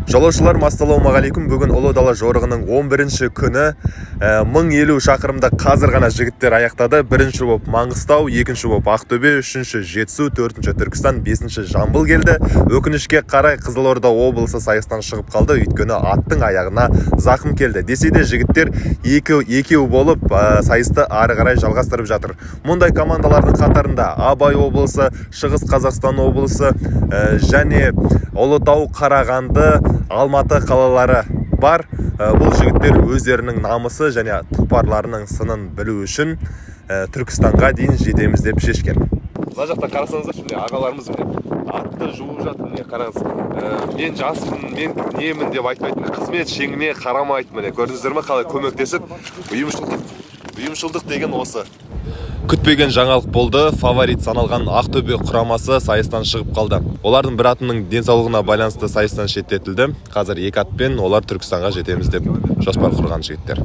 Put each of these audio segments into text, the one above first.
Жолаушылар, ассалаумағалейкум. Бүгін Ұлы дала жорығының 11-ші күні 1050 шақырымда қазір ғана жігіттер аяқтады. Бірінші боп Маңғыстау, екінші боп Ақтөбе, үшінші Жетісу, төртінші Түркістан, бесінші Жамбыл келді. Өкінішке қарай Қызылорда облысы сайыстан шығып қалды, өйткені аттың аяғына зақым келді. Десе де жігіттер екеу болып сайысты ары қарай жалғастырып жатыр. Мұндай командалардың қатарында Абай облысы, Шығыс Қазақстан облысы және Ұлытау, Қарағанды, Алматы қалалары бар. Бұл жігіттер өздерінің намысы және тұлпарларының сынын білу үшін Түркістанға дейін жетеміз деп шешкен. Мына жақта қарасаңыздар, şimdi ағаларымыз атты жуып жатыр. Міне қараңыз. Мен жаспын, мен немін деп айтпайтын. Қызмет шеңіне қарамайтын. Міне көрдіңіздер ме, қалай көмектесіп, ұйымшылдық деген осы. Күтпеген жаңалық болды. Фаворит саналған Ақтөбе құрамасы сайыстан шығып қалды. Олардың бір атының денсаулығына байланысты сайыстан шеттетілді. Қазір екі атпен олар Түркістанға жетеміз деп жоспар құрған жігіттер.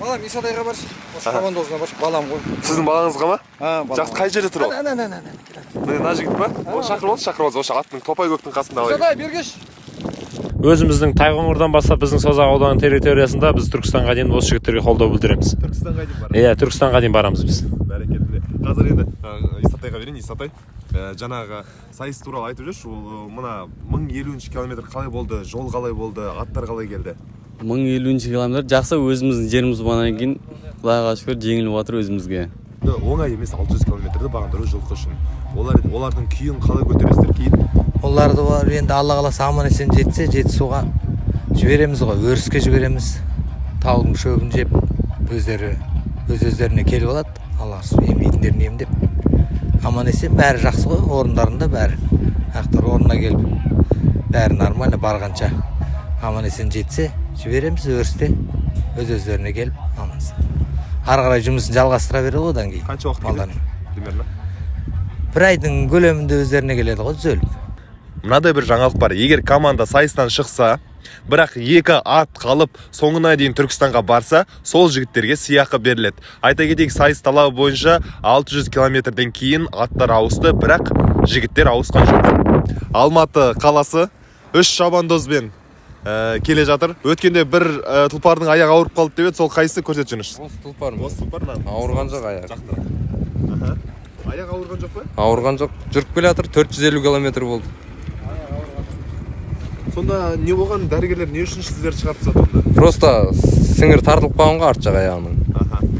Балам Исатайға баршы. Командасына баршы, балам ғой. Сіздің балаңызға ма? Жақсы, қай жерде тұр ол? Мына жігіт па? Шақырып алыңыз, осы аттың Топай көктің қасында. Исатай, бергеш. Өзіміздің Тайқоңырдан бастап біздің Созақ ауданының территориясында біз Түркістанға дейін осы жігіттерге қолдау білдіреміз. Түркістанға дейін барамыз. Иә, Түркістанға дейін барамыз біз. Бәрекелді. Қазір енді Исатайға берейін. Исатай, жаңағы сайыс туралы айтып жүрші. Мына 1050 километр қалай болды, жол қалай болды, аттар қалай келді? 1050 километр жақсы, өзіміздің жеріміз болғаннан кейін Құдайға шүкір жеңіліп жатыр өзімізге. Оңай емес 600 километрді бағындыру жылқы үшін. Олардың күйін қалай көтересіздер кейін? Оларды бар енді Алла қаласа аман есен жетсе, Жетісуға жібереміз ғой, өріске жібереміз. Таудың шөбін жеп, өздеріне келіп алады. Алла емейтіндерін емдеп. Аман есен бәрі жақсы ғой, орындарында бәрі. Ақтар орнына келіп, бәрі нормально барғанша. Аман есен жетсе, жібереміз өрісте, өздеріне келіп, амансыз. Ары қарай жұмысын жалғастыра береді одан кейін. Қанша уақыт келеді? Примерно? Бір айдың көлемінде өздеріне келеді ғой, түзеліп. Мынадай бір жаңалық бар. Егер команда сайыстан шықса, бірақ екі ат қалып, соңына дейін Түркістанға барса, сол жігіттерге сыйақы беріледі. Айта кетейік, сайыс талабы бойынша 600 километрден кейін аттар ауысты, бірақ жігіттер ауысқан жоқ. Алматы қаласы 3 шабандозбен келе жатыр. Өткенде бір тұлпардың аяғы ауырып қалды деп еді, сол қайсы көрсетсеңіз? Осы тұлпар. Осы тұлпар ауырған жоқ аяқ. Аяқ ауырған жоқ па? Ауырған жоқ. Жүріп келе жатыр, 450 километр болды. Сонда не болған, дәрігерлер не үшін сіздер шығарып тастады? Просто сіңір тартылып қалғанға арт жақ аяғының.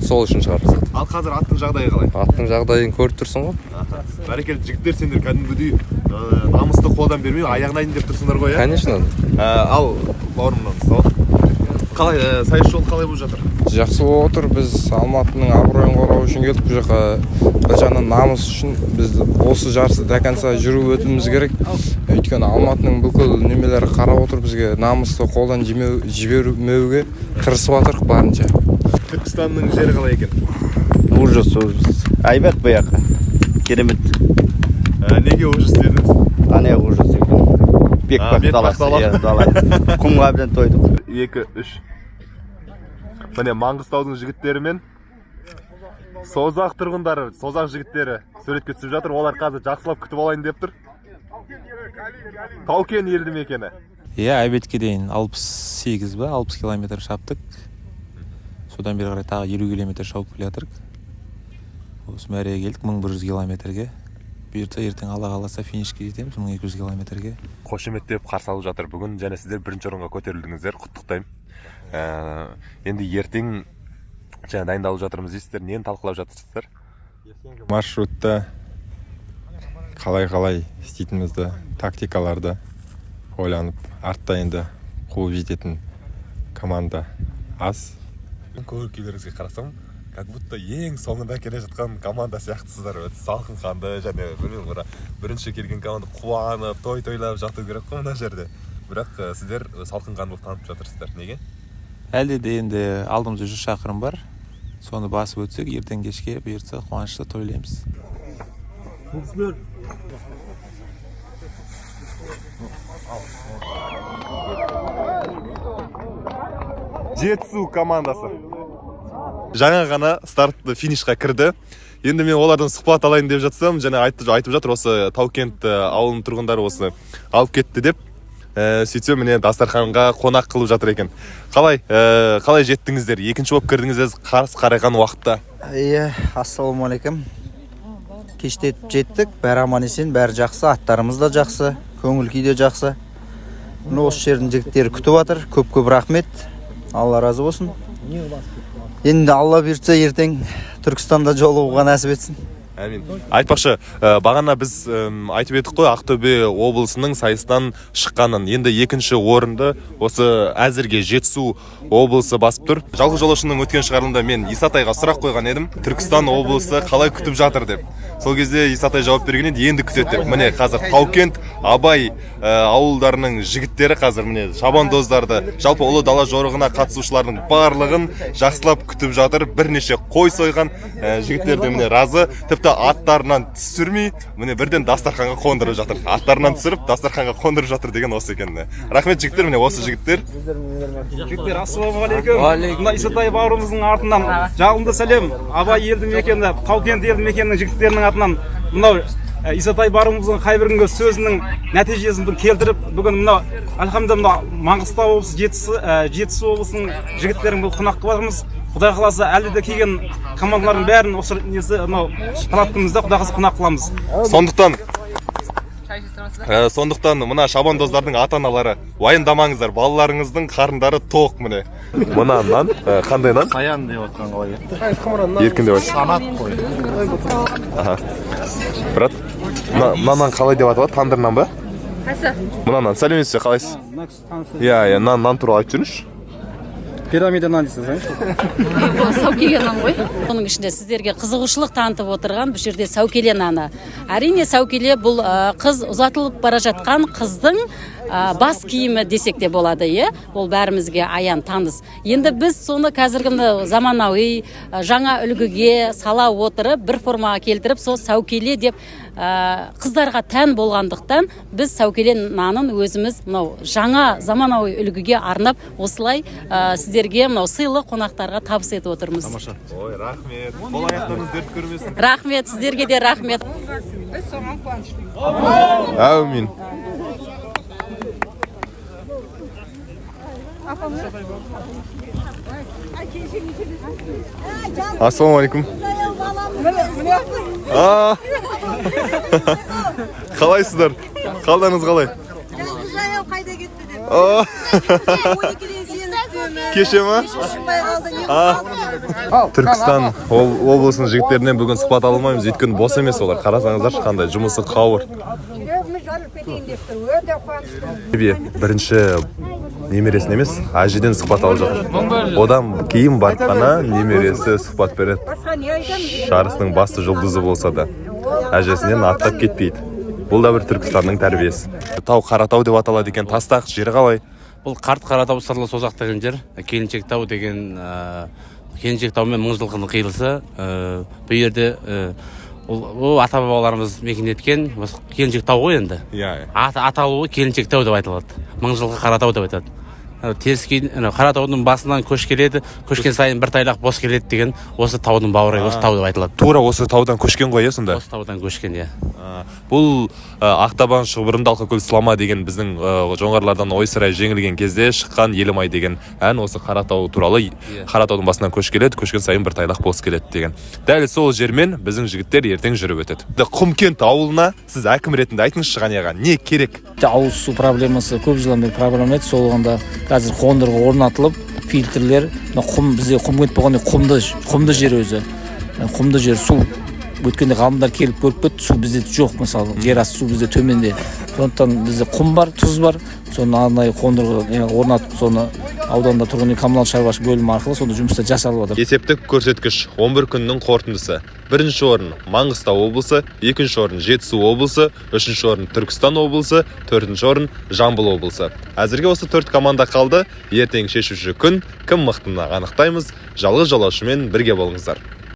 Сол үшін шығарып тастады. Ал қазір аттың жағдайы қалай? Аттың жағдайын көріп тұрсың ғой. Бәрекелді жігіттер, сендер кәдімгідей намысты қолдан бермей, аяғына дейін деп тұрсыңдар ғой, иә? Конечно. Ал бауырымнан сау. Қалай, сайыс жол қалай болып жатыр? Жақсы болып отыр. Біз Алматының абыройын қорғау үшін келдік. Бұл жаққа бір жағынан намыс үшін біз осы жарысты до конца жүріп өтуіміз керек. Өйткені Алматының бүкіл немелері қарап отыр, бізге намысты қолдан жібермеуге тырысып жатырық барынша. Түркістанның жері қалай екен? Ужас. Айбат bu жаққа. Керемет. Неге ужас дедіңіз? Ане ужас екен. Бекбақ даласы. Құмға әбден тойдық. 2-3. Міне Маңғыстаудың жігіттері мен Созақ тұрғындары, Созақ жігіттері суретке түсіп жатыр. Олар қазір жақсылап күтіп алайын деп тұр. Таукен елді мекені. Иә, Айбетке дейін 68 ба, 60 километр шаптық. Содан бері қарай тағы 50 километр шауып келе жатырық. Осы мәреге келдік 1100 километрге. Бұйыртса ертең Алла қаласа финишке жетеміз 1200 километрге. Қошеметтеп қарсы алып жатыр бүгін, және сіздер бірінші орынға көтерілдіңіздер, құттықтаймын. Енді ертең жаңа дайындалып жатырмыз дейсіздер, нені талқылап жатырсыздар? Маршрутта қалай істейтінімізді, тактикаларды ойланып, артта енді қуып жететін команда аз. Көркейлеріңізге қарасам, как будто ең соңында келе жатқан команда сияқтысыздар. Салқын қанды, және бірінші келген команда қуанып, тойлап жату керек қой мына жерде. Бірақ сіздер салқын қандылық танытып жатырсыздар. Неге? Әлде де енді алдымызда 100 шақырым бар. Соны басып өтсек, ертең кешке бұйыртса қуанышты тойлаймыз. Жетісу командасы жаңа ғана стартты финишқа кірді. Енді мен олардан сұхбат алайын деп жатсам, және айтып жатыр, осы Таукент ауылының тұрғындары осы алып кетті деп. сөйтсе міне дастарханға қонақ қылып жатыр екен. Қалай жеттіңіздер? Екінші болып кірдіңіз қарыс қарайған уақытта. Иә, ассалаумағалейкум. Кештетіп жеттік, бәрі аман есен, бәрі жақсы, аттарымыз да жақсы, көңіл күй де жақсы. Осы жердің жігіттері күтіп жатыр. Көп рахмет. Алла разы болсын. Енді Алла бұйыртса ертең Түркістанда жолығуға нәсіп етсін. Әмин. Айтпақшы, бағана біз айтып едік қой, Ақтөбе облысының сайыстан шыққанын. Енді екінші орынды осы әзірге Жетісу облысы басып тұр. Жалғыз жолаушының өткен шығарылымда мен Исатайға сұрақ қойған едім. Түркістан облысы қалай күтіп жатыр деп. Сол кезде Исатай жауап берген еді, енді күтеді деп. Міне қазір Таукент, Абай ауылдарының жігіттері қазір міне шабандоздарды, жалпы ұлы дала жорығына қатысушылардың барлығын жақсылап күтіп жатыр. Бірнеше қой сойған жігіттер де міне разы. Тіпті аттарынан түсірмей, міне бірден дастарханға қондырып жатыр. Аттарынан түсіріп, дастарханға қондырып жатыр деген осы екен. Рахмет жігіттер, міне осы жігіттер. Жігіттер, ассалаумағалейкум. Мына Исатай бауырымыздың артынан жалынды сәлем. Абай елді мекені, Таукент елді мекенінің жігіттерінің атынан мынау Исатай бауырымыздың қайбірінгі сөзінің нәтижесін келтіріп, бүгін мынау альхамдулилlah Маңғыстау облысы, Жетісу облысының жігіттерін бұл қонақ қылып жатырмыз. Құдай қаласа әлі де келген командалардың бәрін осы несі мынау талаптымызда Құдай қаласа қонақ қыламыз. Сондықтан мына шабандоздардың ата-аналары уайымдамаңыздар, балаларыңыздың қарындары тоқ міне. Мына нан, қандай нан? Саян деп отқан қалай кетті. Еркін деп отқан. Санат қой. Брат, мына нан қалай деп аталады? Тандыр нан ба? Мына нан, сәлеметсіз, қалайсыз? Иә, нан туралы айтып жүріңізші. Пирамида нан дейсіз, Саукеле нан ғой. Оның ішінде сіздерге қызығушылық танытып отырған бұл жерде Саукеле наны. Әрине Саукеле бұл қыз ұзатылып бара жатқан қыздың бас киімі десек те болады, ол бәрімізге аян таныс. Енді біз соны қазіргі заманауи жаңа үлгіге сала отырып, бір формаға келтіріп, сол Саукеле деп қыздарға тән болғандықтан біз Саукеле нанын өзіміз жаңа заманауи үлгіге арнап осылай сіздерге сыйлы қонақтарға табыс етіп отырмыз. Тамаша. Ой, рахмет. Қол аяқтарыңыз дерт көрмесін. Рахмет, сіздерге де рахмет. Біз соған қуаныштымыз. Әумин. Ассалаумағалейкум. Қалайсыздар? Қалдарыңыз қалай? Жаяу қайда кетті деп. Кеше ма? Түркістан облысының жігіттерінен бүгін сұхбат ала алмаймыз, өйткені бос емес олар. Қарасаңыздар қандай жұмысы қауыр. Бірінші немересін емес, әжеден сұхбат алып жатыр. Одан кейін барып қана немересі сұхбат береді. Жарыстың басты жұлдызы болса да, әжесінен аттап кетпейді. Бұл да бір Түркістанның тәрбиесі. Тау Қаратау деп аталады екен, тастақ жері қалай? Бұл қарт Қаратау сырлы созақ деген жер, Келіншектау деген Келіншектау мен Мыңжылқының қиылысы. Бұл жерде ата-бабаларымыз мекен еткен Келіншектау ғой енді. Аталуы Келіншектау деп айтылады. Мыңжылқы Қаратау деп айтады. Теріскей Қаратаудың басынан көш келеді, көшкен сайын бір тайлақ бос келеді деген осы таудың бауыры, осы тау деп айтылады. Тура осы таудан көшкен ғой, сонда? Осы таудан көшкен, иә. Бұл Ақтабан Шұбырынды Алқакөл Сылама деген біздің жоңғарлардан ойсырай жеңілген кезде шыққан Елімай деген ән осы Қаратау туралы. Қаратаудың басынан көш келеді, көшкен сайын бір тайлақ бос келеді деген. Дәл сол жермен біздің жігіттер ертең жүріп өтеді. Құмкент ауылына сіз әкім ретінде айтыңызшы Ғанияға, не керек? Ауыз су проблемасы көп жылдан бері проблема еді, сол оғанда қазір қондырғы орнатылып, фильтрлер, бізде Құмкент болғанда құмды жер өзі. Құмды жер су. Өткенде ғалымдар келіп көріп кетті, су бізде жоқ, мысалы, жер асты су бізде төменде. Сондықтан бізде құм бар, тұз бар. Соны арнайы қондырғы орнатып, соны ауданда тұрғын үй коммуналдық шаруашылық бөлімі арқылы сонда жұмыстар жасалып жатыр. Есептік көрсеткіш 11 күннің қорытындысы. Бірінші орын Маңғыстау облысы, екінші орын Жетісу облысы, үшінші орын Түркістан облысы, төртінші орын Жамбыл облысы. Әзірге осы 4 команда қалды. Ертең шешуші күн, кім мықтыны анықтаймыз. Жалғыз жолаушымен бірге болыңыздар.